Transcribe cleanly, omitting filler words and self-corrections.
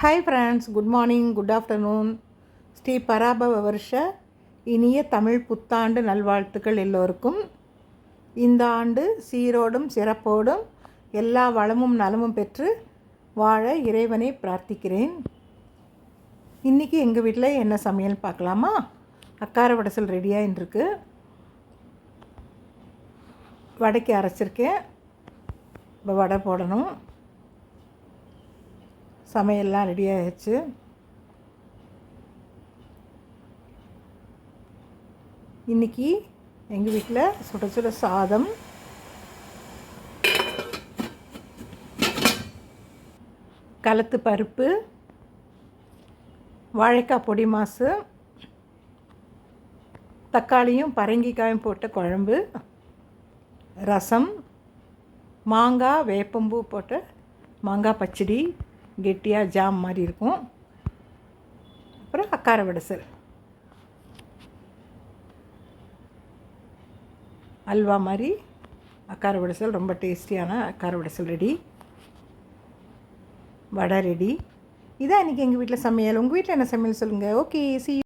Hi friends, good morning, good afternoon. Sri Parabhava வருஷ இனிய தமிழ் புத்தாண்டு நல்வாழ்த்துக்கள் எல்லோருக்கும். இந்த ஆண்டு சீரோடும் சிறப்போடும் எல்லா வளமும் நலமும் பெற்று வாழ இறைவனை பிரார்த்திக்கிறேன். இன்றைக்கி எங்கள் வீட்டில் என்ன சமையல் பார்க்கலாமா? அக்கார வடசல் ரெடியாக இருக்கு. வடைக்கு அரைச்சிருக்கேன். இப்போ வடை போடணும். சமையல்லாம் ரெடி ஆகிடுச்சு. இன்றைக்கி எங்கள் வீட்டில் சுட சுட சாதம், கலத்து பருப்பு, வாழைக்காய் பொடி மாசு, தக்காளியும் பரங்கிக்காயும் போட்ட குழம்பு, ரசம், மாங்காய் வேப்பம்பூ போட்ட மாங்காய் பச்சடி, கெட்டியாக ஜாம் மாதிரி இருக்கும். அப்புறம் அக்கார வடசல், அல்வா மாதிரி அக்கார வடசல், ரொம்ப டேஸ்டியான அக்கார வடசல் ரெடி. வடை ரெடி. இதான் இன்றைக்கி எங்கள் வீட்டில் சமையல். உங்கள் வீட்டில் என்ன சமையல் சொல்லுங்கள். Okay, C